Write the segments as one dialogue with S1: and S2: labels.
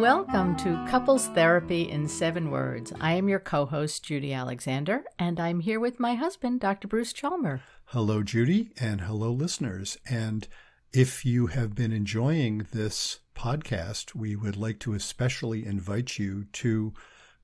S1: Welcome to Couples Therapy in 7 Words. I am your co-host, Judy Alexander, and I'm here with my husband, Dr. Bruce Chalmer.
S2: Hello, Judy, and hello, listeners. And if you have been enjoying this podcast, we would like to especially invite you to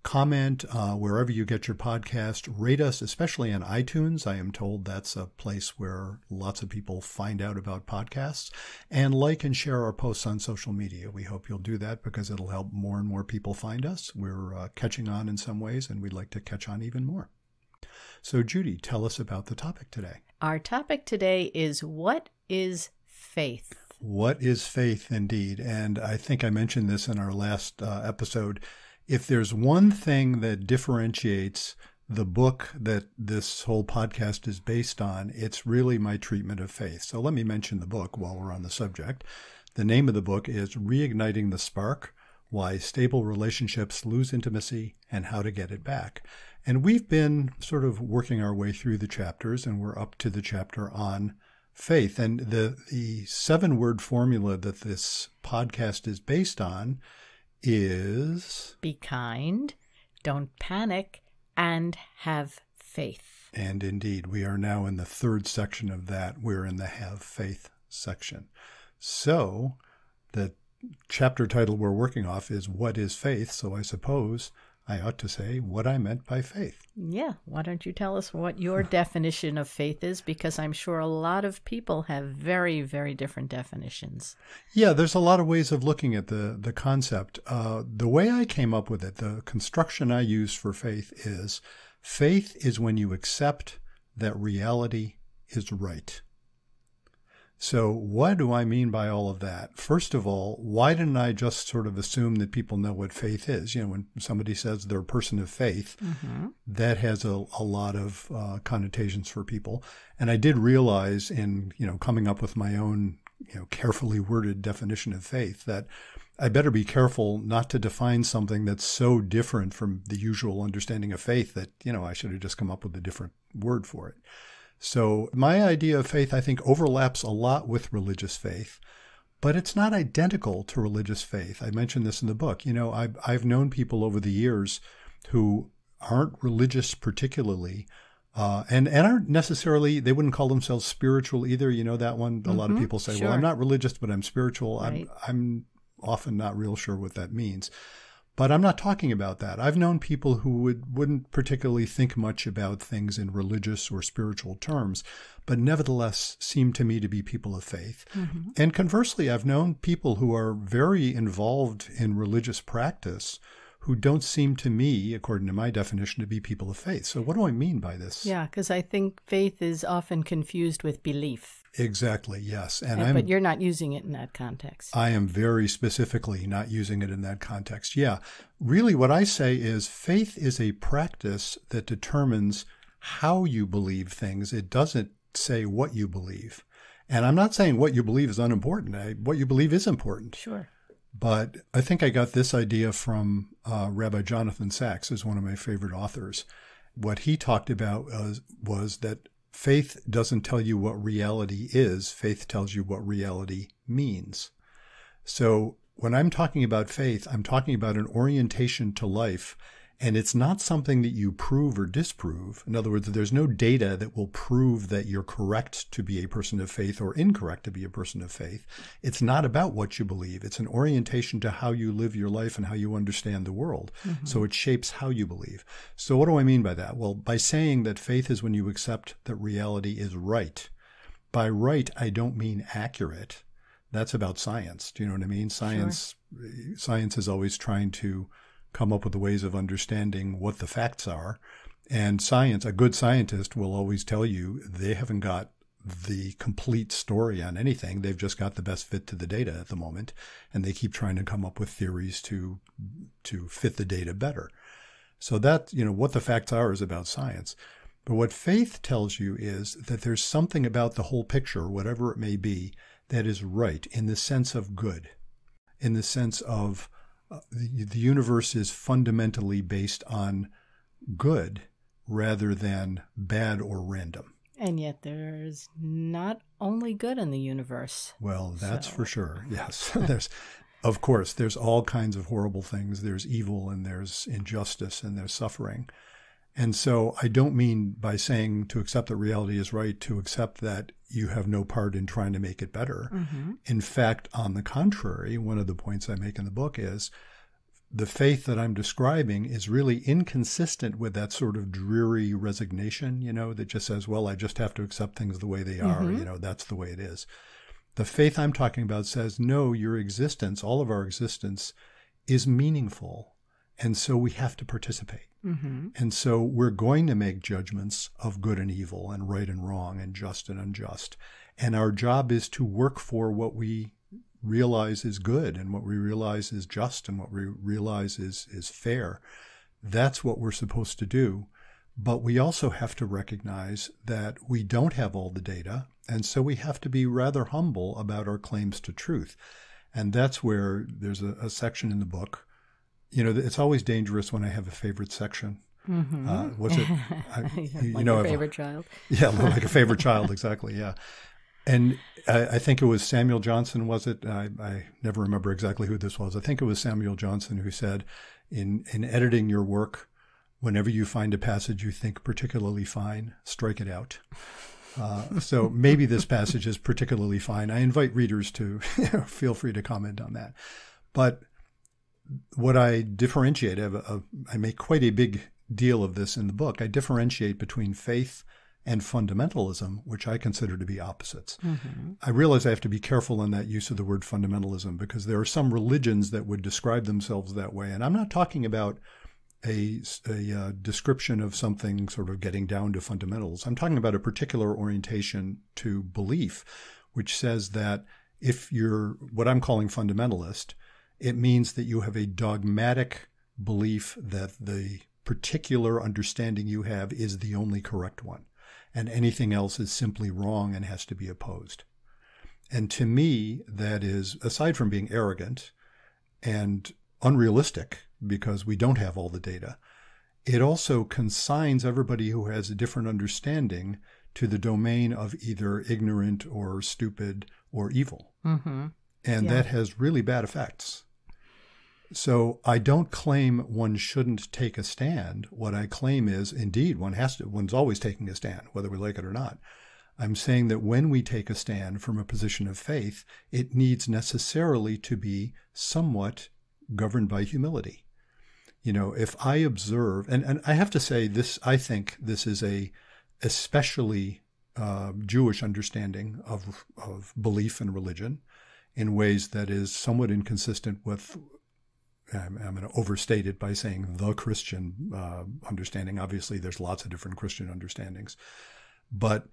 S2: comment wherever you get your podcast. Rate us, especially on iTunes. I am told that's a place where lots of people find out about podcasts. And like and share our posts on social media. We hope you'll do that because it'll help more and more people find us. We're catching on in some ways, and we'd like to catch on even more. So, Judy, tell us about the topic today.
S1: Our topic today is, what is faith?
S2: What is faith, indeed? And I think I mentioned this in our last episode. If there's one thing that differentiates the book that this whole podcast is based on, it's really my treatment of faith. So let me mention the book while we're on the subject. The name of the book is Reigniting the Spark: Why Stable Relationships Lose Intimacy and How to Get It Back. And we've been sort of working our way through the chapters, and we're up to the chapter on faith. And the 7-word formula that this podcast is based on is:
S1: be kind, don't panic, and have faith.
S2: And indeed, we are now in the 3rd section of that. We're in the have faith section. So the chapter title we're working off is What is Faith? So I suppose I ought to say what I meant by faith.
S1: Yeah. Why don't you tell us what your definition of faith is? Because I'm sure a lot of people have very, very different definitions.
S2: Yeah, there's a lot of ways of looking at the concept. The way I came up with it, the construction I use for faith is when you accept that reality is right. So what do I mean by all of that? First of all, why didn't I just sort of assume that people know what faith is? You know, when somebody says they're a person of faith, that has a lot of connotations for people. And I did realize in, coming up with my own, carefully worded definition of faith that I better be careful not to define something that's so different from the usual understanding of faith that, I should have just come up with a different word for it. So my idea of faith, I think, overlaps a lot with religious faith, but it's not identical to religious faith. I mentioned this in the book. I've known people over the years who aren't religious particularly, and aren't necessarily, they wouldn't call themselves spiritual either. You know that one? A lot of people say,
S1: sure.
S2: Well, I'm not religious, but I'm spiritual.
S1: Right.
S2: I'm often not real sure what that means. But I'm not talking about that. I've known people who wouldn't particularly think much about things in religious or spiritual terms, but nevertheless seem to me to be people of faith. And conversely, I've known people who are very involved in religious practice who don't seem to me, according to my definition, to be people of faith. So what do I mean by this?
S1: Yeah, because I think faith is often confused with belief.
S2: Exactly, yes.
S1: But you're not using it in that context.
S2: I am very specifically not using it in that context. Yeah. Really what I say is faith is a practice that determines how you believe things. It doesn't say what you believe. And I'm not saying what you believe is unimportant. What you believe is important.
S1: Sure.
S2: But I think I got this idea from Rabbi Jonathan Sacks, who's one of my favorite authors. What he talked about was that faith doesn't tell you what reality is. Faith tells you what reality means. So when I'm talking about faith, I'm talking about an orientation to life, and it's not something that you prove or disprove. In other words, there's no data that will prove that you're correct to be a person of faith or incorrect to be a person of faith. It's not about what you believe. It's an orientation to how you live your life and how you understand the world. So it shapes how you believe. So what do I mean by that? Well, by saying that faith is when you accept that reality is right. By right, I don't mean accurate. That's about science. Do you know what I mean? Science is always trying to come up with the ways of understanding what the facts are. And science, a good scientist will always tell you they haven't got the complete story on anything. They've just got the best fit to the data at the moment. And they keep trying to come up with theories to fit the data better. So that, what the facts are is about science. But what faith tells you is that there's something about the whole picture, whatever it may be, that is right in the sense of good, in the sense of the universe is fundamentally based on good rather than bad or random.
S1: And yet there's not only good in the universe.
S2: Well, that's for sure. Yes. Of course, there's all kinds of horrible things. There's evil and there's injustice and there's suffering. And so I don't mean by saying to accept that reality is right, to accept that you have no part in trying to make it better. Mm-hmm. In fact, on the contrary, one of the points I make in the book is the faith that I'm describing is really inconsistent with that sort of dreary resignation, that just says, well, I just have to accept things the way they are. Mm-hmm. That's the way it is. The faith I'm talking about says, no, your existence, all of our existence is meaningful. And so we have to participate. Mm-hmm. And so we're going to make judgments of good and evil and right and wrong and just and unjust. And our job is to work for what we realize is good and what we realize is just and what we realize is fair. That's what we're supposed to do. But we also have to recognize that we don't have all the data. And so we have to be rather humble about our claims to truth. And that's where there's a section in the book. It's always dangerous when I have a favorite section. Mm-hmm. What's it?
S1: Like your favorite child.
S2: Yeah, like a favorite child, exactly, yeah. And I think it was Samuel Johnson, was it? I never remember exactly who this was. I think it was Samuel Johnson who said, in editing your work, whenever you find a passage you think particularly fine, strike it out. So maybe this passage is particularly fine. I invite readers to feel free to comment on that. But what I differentiate, I make quite a big deal of this in the book. I differentiate between faith and fundamentalism, which I consider to be opposites. Mm-hmm. I realize I have to be careful in that use of the word fundamentalism because there are some religions that would describe themselves that way. And I'm not talking about a description of something sort of getting down to fundamentals. I'm talking about a particular orientation to belief, which says that if you're what I'm calling fundamentalist, it means that you have a dogmatic belief that the particular understanding you have is the only correct one, and anything else is simply wrong and has to be opposed. And to me, that is, aside from being arrogant and unrealistic, because we don't have all the data, it also consigns everybody who has a different understanding to the domain of either ignorant or stupid or evil. Mm-hmm. And that has really bad effects. So I don't claim one shouldn't take a stand. What I claim is, indeed, one's always taking a stand, whether we like it or not. I'm saying that when we take a stand from a position of faith, it needs necessarily to be somewhat governed by humility. If I observe, and I have to say this, I think this is a especially Jewish understanding of belief and religion in ways that is somewhat inconsistent with, I'm going to overstate it by saying the Christian understanding. Obviously, there's lots of different Christian understandings. But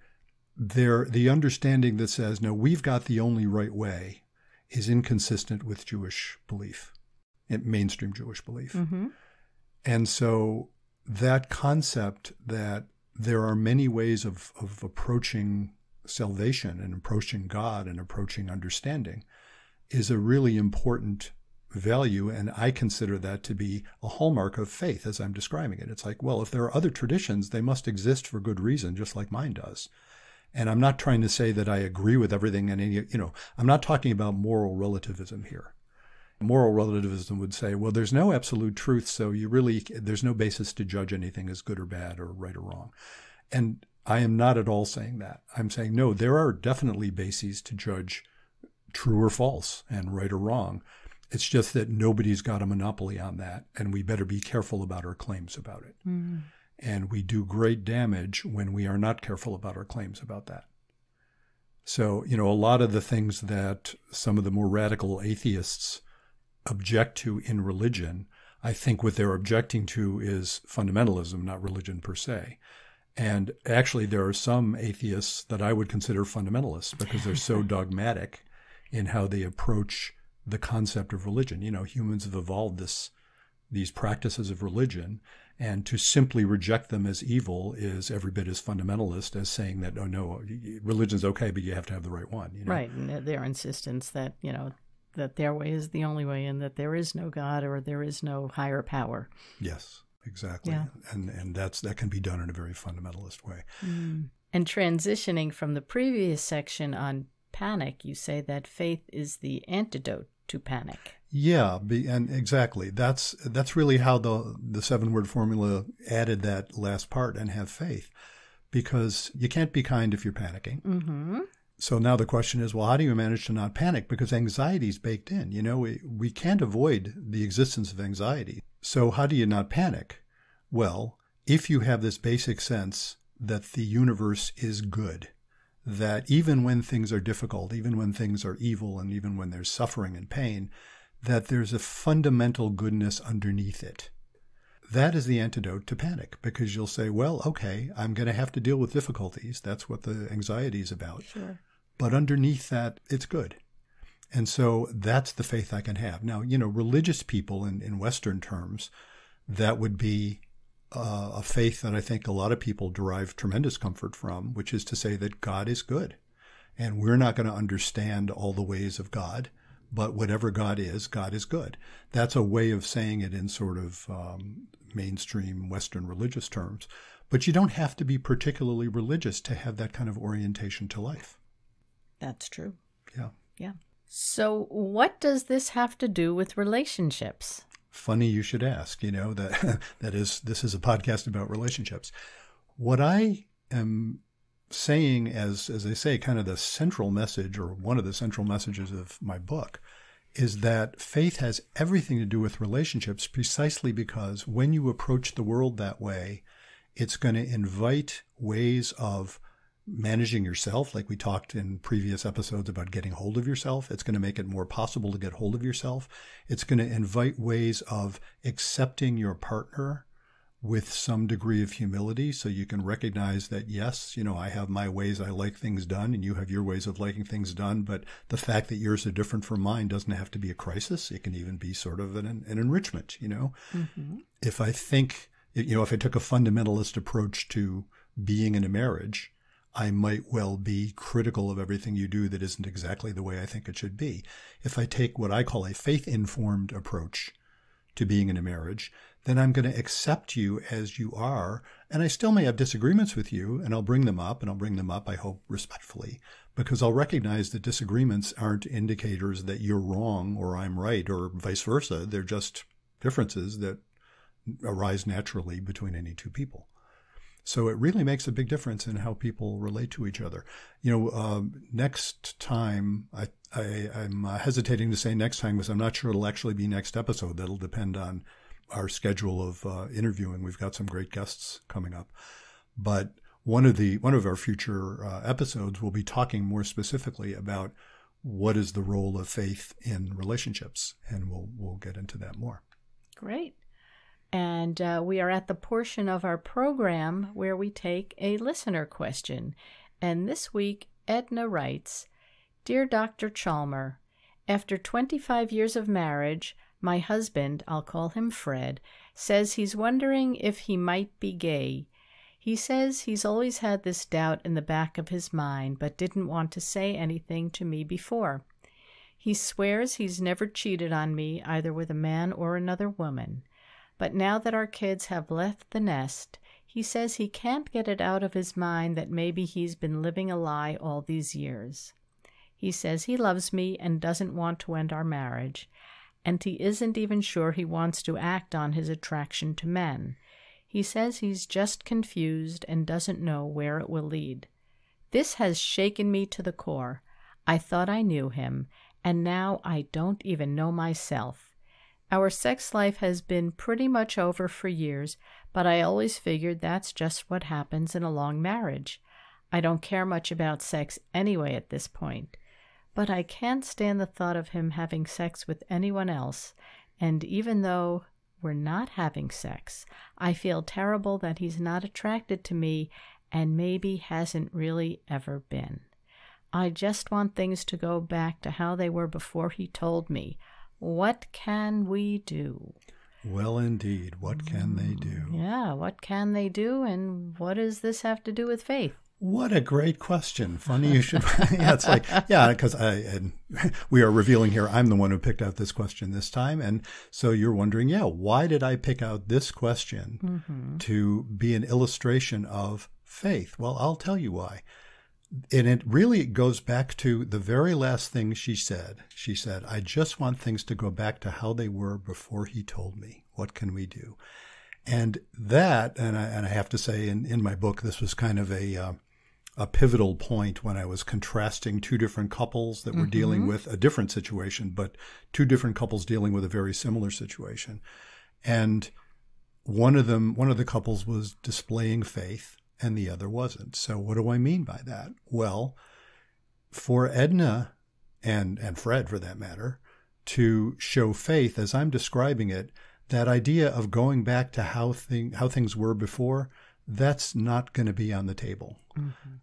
S2: the understanding that says, no, we've got the only right way is inconsistent with Jewish belief, mainstream Jewish belief. Mm-hmm. And so that concept that there are many ways of approaching salvation and approaching God and approaching understanding is a really important value, and I consider that to be a hallmark of faith as I'm describing it. It's like, well, if there are other traditions, they must exist for good reason, just like mine does. And I'm not trying to say that I agree with everything, and I'm not talking about moral relativism here. Moral relativism would say, well, there's no absolute truth, so there's no basis to judge anything as good or bad or right or wrong. And I am not at all saying that. I'm saying, no, there are definitely bases to judge true or false and right or wrong. It's just that nobody's got a monopoly on that, and we better be careful about our claims about it. Mm. And we do great damage when we are not careful about our claims about that. So, a lot of the things that some of the more radical atheists object to in religion, I think what they're objecting to is fundamentalism, not religion per se. And actually, there are some atheists that I would consider fundamentalists because they're so dogmatic in how they approach the concept of religion. Humans have evolved these practices of religion, and to simply reject them as evil is every bit as fundamentalist as saying that, oh, no, religion's okay, but you have to have the right one.
S1: Right, and their insistence that, that their way is the only way and that there is no God or there is no higher power.
S2: Yes, exactly. Yeah. And that can be done in a very fundamentalist way.
S1: Mm. And transitioning from the previous section on panic, you say that faith is the antidote to panic.
S2: Yeah, and exactly. That's really how the 7-word formula added that last part, and have faith, because you can't be kind if you're panicking.
S1: Mm-hmm.
S2: So now the question is, well, how do you manage to not panic? Because anxiety is baked in. You know, we can't avoid the existence of anxiety. So how do you not panic? Well, if you have this basic sense that the universe is good, that even when things are difficult, even when things are evil, and even when there's suffering and pain, that there's a fundamental goodness underneath it. That is the antidote to panic, because you'll say, well, okay, I'm going to have to deal with difficulties. That's what the anxiety is about.
S1: Sure.
S2: But underneath that, it's good. And so that's the faith I can have. Now, you know, religious people in Western terms, that would be a faith that I think a lot of people derive tremendous comfort from, which is to say that God is good. And we're not going to understand all the ways of God, but whatever God is good. That's a way of saying it in sort of mainstream Western religious terms. But you don't have to be particularly religious to have that kind of orientation to life.
S1: That's true.
S2: Yeah.
S1: Yeah. So what does this have to do with relationships?
S2: Funny you should ask. You know, this is a podcast about relationships. What I am saying, as I say, kind of the central message, or one of the central messages of my book, is that faith has everything to do with relationships, precisely because when you approach the world that way, it's going to invite ways of managing yourself, like we talked in previous episodes about getting hold of yourself. It's going to make it more possible to get hold of yourself. It's going to invite ways of accepting your partner with some degree of humility, so you can recognize that, yes, you know, I have my ways I like things done, and you have your ways of liking things done, but the fact that yours are different from mine doesn't have to be a crisis. It can even be sort of an enrichment, you know. Mm-hmm. If I took a fundamentalist approach to being in a marriage, I might well be critical of everything you do that isn't exactly the way I think it should be. If I take what I call a faith-informed approach to being in a marriage, then I'm going to accept you as you are, and I still may have disagreements with you, and I'll bring them up, I hope, respectfully, because I'll recognize that disagreements aren't indicators that you're wrong or I'm right, or vice versa. They're just differences that arise naturally between any two people. So it really makes a big difference in how people relate to each other. You know, next time, I'm hesitating to say next time because I'm not sure it'll actually be next episode. That'll depend on our schedule of interviewing. We've got some great guests coming up. But one of our future episodes will be talking more specifically about what is the role of faith in relationships, and we'll get into that more.
S1: Great. And we are at the portion of our program where we take a listener question. And this week, Edna writes, Dear Dr. Chalmer, after 25 years of marriage, my husband, I'll call him Fred, says he's wondering if he might be gay. He says he's always had this doubt in the back of his mind, but didn't want to say anything to me before. He swears he's never cheated on me, either with a man or another woman. But now that our kids have left the nest, he says he can't get it out of his mind that maybe he's been living a lie all these years. He says he loves me and doesn't want to end our marriage, and he isn't even sure he wants to act on his attraction to men. He says he's just confused and doesn't know where it will lead. This has shaken me to the core. I thought I knew him, and now I don't even know myself. Our sex life has been pretty much over for years, but I always figured that's just what happens in a long marriage. I don't care much about sex anyway at this point. But I can't stand the thought of him having sex with anyone else, and even though we're not having sex, I feel terrible that he's not attracted to me and maybe hasn't really ever been. I just want things to go back to how they were before he told me. What can we do?
S2: Well, indeed. What can they do?
S1: Yeah, what can they do, and what does this have to do with faith?
S2: What a great question. Funny you should. Yeah, it's like, yeah, because we are revealing here, I'm the one who picked out this question this time. And so you're wondering, yeah, why did I pick out this question to be an illustration of faith? Well, I'll tell you why. And it really goes back to the very last thing she said. She said, I just want things to go back to how they were before he told me. What can we do? And that, and I have to say in my book, this was kind of a pivotal point when I was contrasting two different couples that were dealing with a different situation, but two different couples dealing with a very similar situation. And one of the couples was displaying faith and the other wasn't. So what do I mean by that? Well, for Edna and Fred, for that matter, to show faith, as I'm describing it, that idea of going back to how things were before, that's not going to be on the table.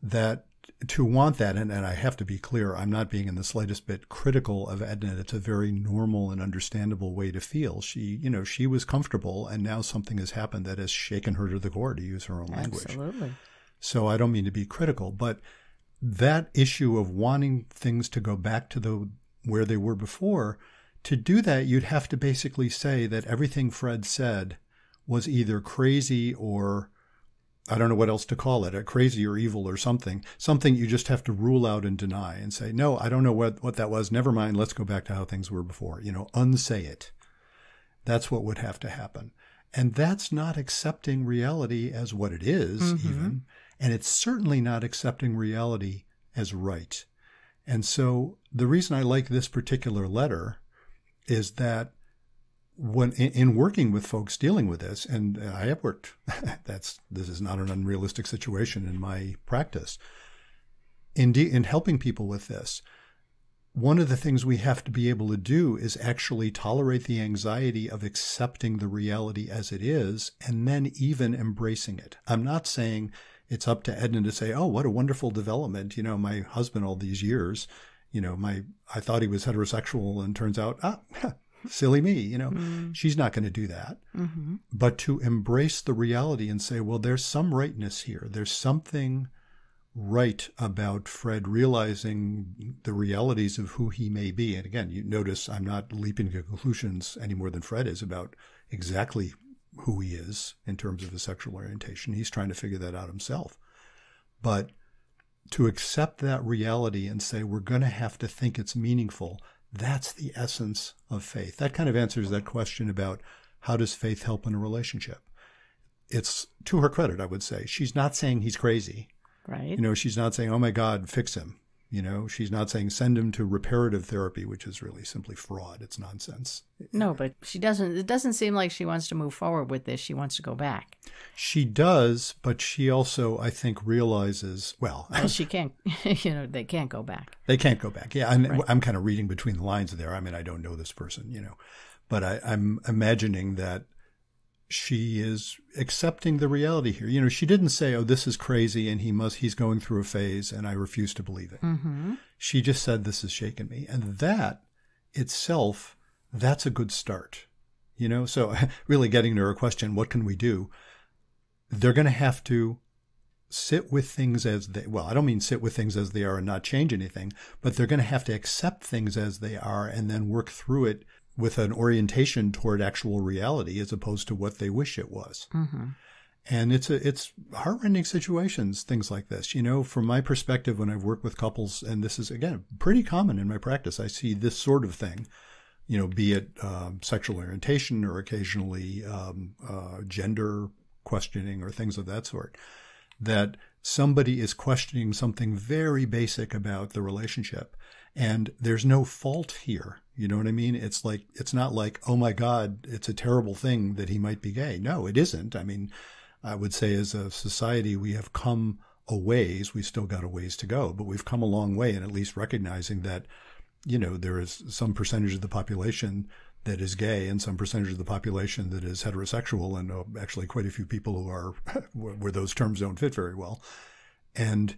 S2: That to want that, and I have to be clear, I'm not being in the slightest bit critical of Edna. It's a very normal and understandable way to feel. She was comfortable, and now something has happened that has shaken her to the core, to use her own language.
S1: Absolutely.
S2: So I don't mean to be critical, but that issue of wanting things to go back to where they were before, to do that, you'd have to basically say that everything Fred said was either crazy or, I don't know what else to call it, crazy or evil or something you just have to rule out and deny and say, no, I don't know what that was. Never mind. Let's go back to how things were before. Unsay it. That's what would have to happen. And that's not accepting reality as what it is, even. And it's certainly not accepting reality as right. And so the reason I like this particular letter is that when in working with folks dealing with this, and I have worked, this is not an unrealistic situation in my practice. In helping people with this, one of the things we have to be able to do is actually tolerate the anxiety of accepting the reality as it is, and then even embracing it. I'm not saying it's up to Edna to say, oh, what a wonderful development. My husband all these years, I thought he was heterosexual and turns out, silly me, she's not going to do that. But to embrace the reality and say, well, there's some rightness here. There's something right about Fred realizing the realities of who he may be. And again, you notice I'm not leaping to conclusions any more than Fred is about exactly who he is in terms of his sexual orientation. He's trying to figure that out himself. But to accept that reality and say, we're going to have to think it's meaningful, that's the essence of faith. That kind of answers that question about how does faith help in a relationship. It's to her credit, I would say. She's not saying he's crazy.
S1: Right.
S2: She's not saying, oh my God, fix him. She's not saying send him to reparative therapy, which is really simply fraud. It's nonsense.
S1: No, but it doesn't seem like she wants to move forward with this. She wants to go back.
S2: She does, but she also, I think, realizes, well,
S1: she can't, they can't go back.
S2: They can't go back. Yeah.
S1: Right.
S2: I'm kind of reading between the lines there. I mean, I don't know this person, but I'm imagining that she is accepting the reality here. She didn't say, oh, this is crazy and he's going through a phase and I refuse to believe it. She just said, this has shaken me. And that itself, that's a good start. So really getting to her question, what can we do? They're going to have to sit with things as I don't mean sit with things as they are and not change anything, but they're going to have to accept things as they are and then work through it with an orientation toward actual reality as opposed to what they wish it was. And it's heartrending situations, things like this. From my perspective, when I've worked with couples, and this is, again, pretty common in my practice, I see this sort of thing, be it sexual orientation or occasionally gender questioning or things of that sort, that somebody is questioning something very basic about the relationship. And there's no fault here. You know what I mean? It's not like, oh my God, it's a terrible thing that he might be gay. No, it isn't. I mean, I would say as a society, we have come a ways. We've still got a ways to go, but we've come a long way in at least recognizing that, there is some percentage of the population that is gay and some percentage of the population that is heterosexual, and actually quite a few people who are where those terms don't fit very well. And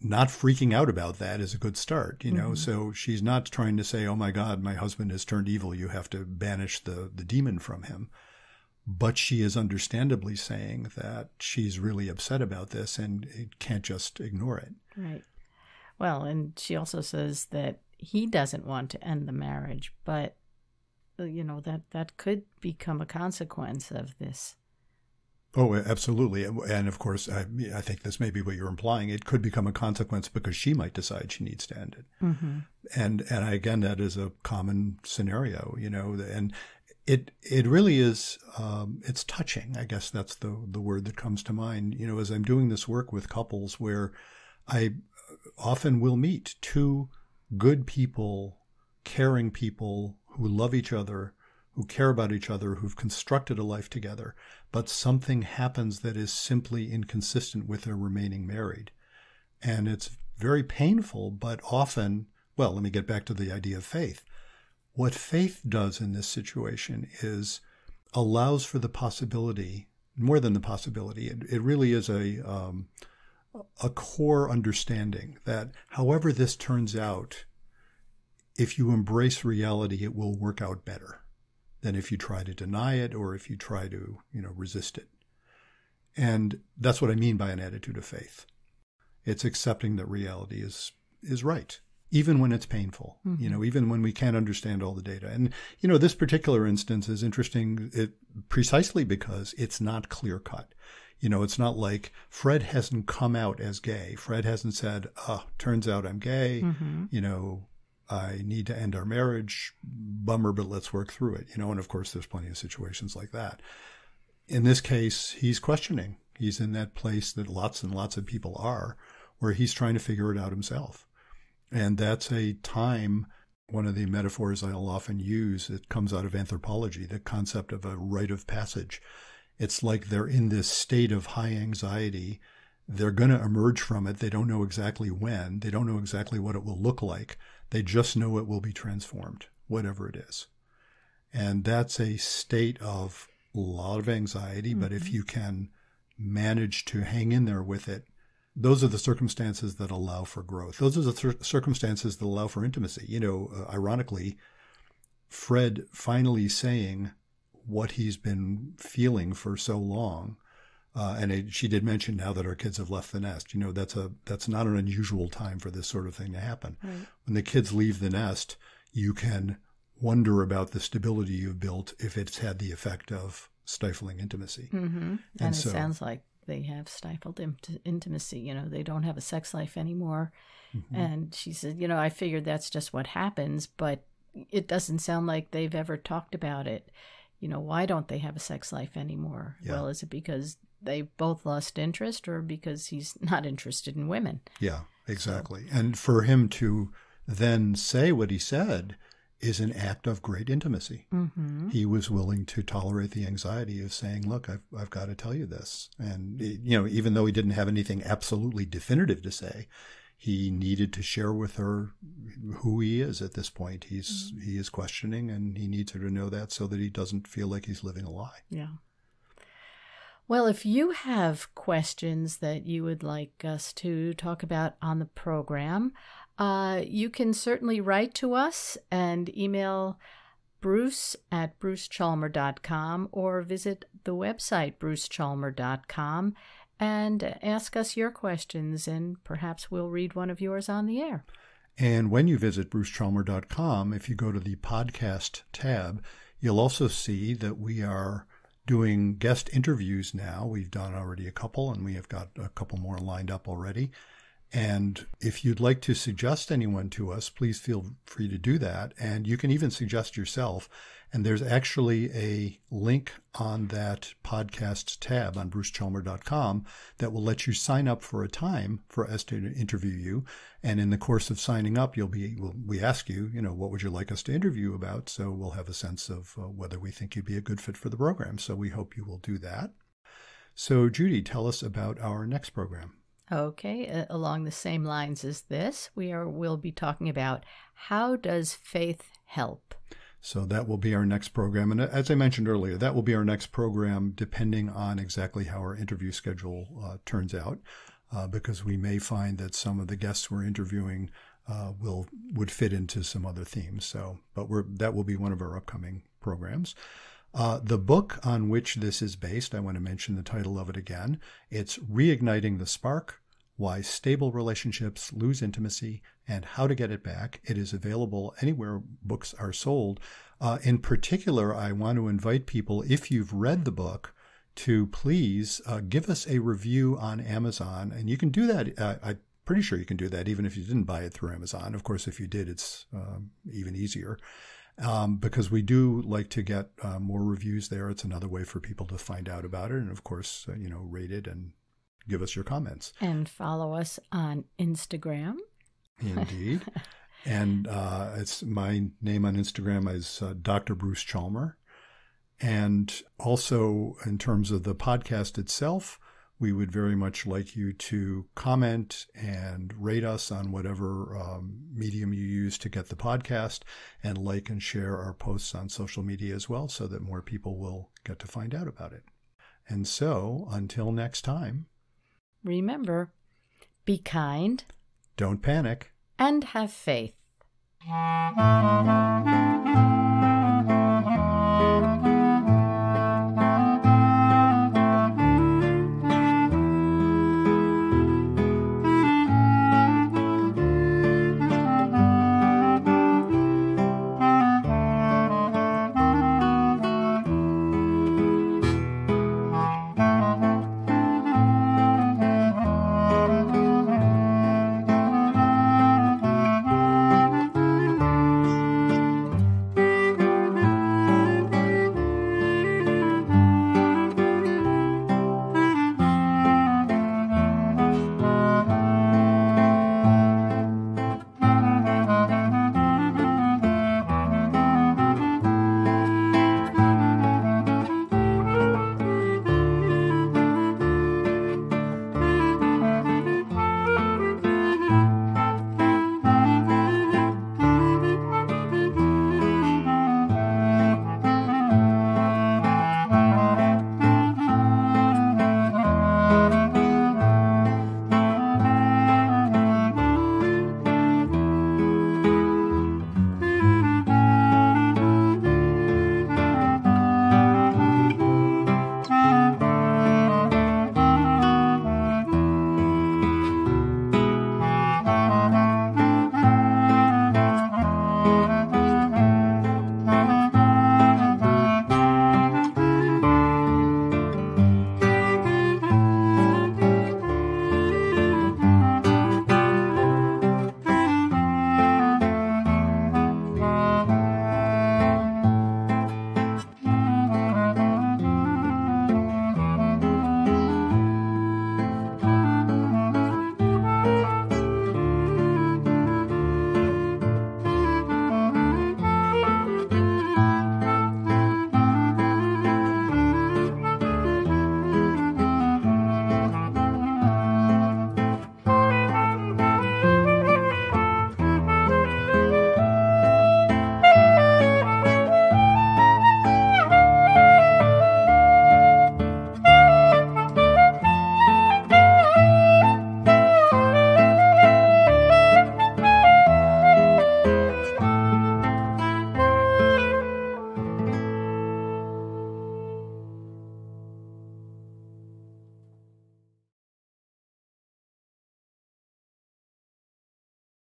S2: not freaking out about that is a good start, So she's not trying to say, oh my God, my husband has turned evil. You have to banish the demon from him. But she is understandably saying that she's really upset about this and can't just ignore it.
S1: Right. Well, and she also says that he doesn't want to end the marriage, but, that could become a consequence of this
S2: Oh, absolutely. And of course, I think this may be what you're implying. It could become a consequence because she might decide she needs to end it.
S1: Mm-hmm.
S2: And again, that is a common scenario, and it really is, it's touching. I guess that's the word that comes to mind, as I'm doing this work with couples where I often will meet two good people, caring people who love each other, who care about each other, who've constructed a life together, but something happens that is simply inconsistent with their remaining married. And it's very painful, but often, well, let me get back to the idea of faith. What faith does in this situation is allows for the possibility, more than the possibility, it really is a core understanding that however this turns out, if you embrace reality, it will work out better than if you try to deny it or if you try to, resist it. And that's what I mean by an attitude of faith. It's accepting that reality is right, even when it's painful,
S1: Mm-hmm.
S2: Even when we can't understand all the data. And, this particular instance is interesting precisely because it's not clear cut. It's not like Fred hasn't come out as gay. Fred hasn't said, turns out I'm gay,
S1: Mm-hmm.
S2: I need to end our marriage. Bummer, but let's work through it. And of course, there's plenty of situations like that. In this case, he's questioning. He's in that place that lots and lots of people are, where he's trying to figure it out himself. And that's a time, one of the metaphors I'll often use, it comes out of anthropology, the concept of a rite of passage. It's like they're in this state of high anxiety. They're going to emerge from it. They don't know exactly when. They don't know exactly what it will look like. They just know it will be transformed, whatever it is. And that's a state of a lot of anxiety. Mm-hmm. But if you can manage to hang in there with it, those are the circumstances that allow for growth. Those are the circumstances that allow for intimacy. Ironically, Fred finally saying what he's been feeling for so long. She did mention now that our kids have left the nest. That's not an unusual time for this sort of thing to happen.
S1: Right.
S2: When the kids leave the nest, you can wonder about the stability you've built if it's had the effect of stifling intimacy.
S1: Mm-hmm. And it sounds like they have stifled intimacy. They don't have a sex life anymore. Mm-hmm. And she said, I figured that's just what happens, but it doesn't sound like they've ever talked about it. Why don't they have a sex life anymore? Yeah. Well, is it because they both lost interest or because he's not interested in women?
S2: Yeah, exactly. So. And for him to then say what he said is an act of great intimacy.
S1: Mm-hmm.
S2: He was willing to tolerate the anxiety of saying, look, I've got to tell you this. And, even though he didn't have anything absolutely definitive to say, he needed to share with her who he is at this point. He is questioning, and he needs her to know that so that he doesn't feel like he's living a lie.
S1: Yeah. Well, if you have questions that you would like us to talk about on the program, you can certainly write to us and email bruce@brucechalmer.com or visit the website brucechalmer.com and ask us your questions, and perhaps we'll read one of yours on the air.
S2: And when you visit brucechalmer.com, if you go to the podcast tab, you'll also see that we are doing guest interviews now. We've done already a couple, and we have got a couple more lined up already. And if you'd like to suggest anyone to us, please feel free to do that. And you can even suggest yourself. And there's actually a link on that podcast tab on brucechalmer.com that will let you sign up for a time for us to interview you. And in the course of signing up, we ask you, what would you like us to interview about? So we'll have a sense of whether we think you'd be a good fit for the program. So we hope you will do that. So Judy, tell us about our next program.
S1: Okay, along the same lines as this, we'll be talking about how does faith help?
S2: So that will be our next program. And as I mentioned earlier, that will be our next program depending on exactly how our interview schedule turns out, because we may find that some of the guests we're interviewing would fit into some other themes. But that will be one of our upcoming programs. The book on which this is based, I want to mention the title of it again. It's Reigniting the Spark, Why Stable Relationships Lose Intimacy and How to Get It Back. It is available anywhere books are sold. In particular, I want to invite people, if you've read the book, to please give us a review on Amazon. And you can do that. I'm pretty sure you can do that even if you didn't buy it through Amazon. Of course, if you did, it's even easier. Because we do like to get more reviews there. It's another way for people to find out about it. And of course, rate it and give us your comments.
S1: And follow us on Instagram.
S2: Indeed. And it's my name on Instagram is Dr. Bruce Chalmer. And also in terms of the podcast itself, we would very much like you to comment and rate us on whatever medium you use to get the podcast, and like and share our posts on social media as well so that more people will get to find out about it. And so until next time,
S1: remember, be kind,
S2: don't panic,
S1: and have faith.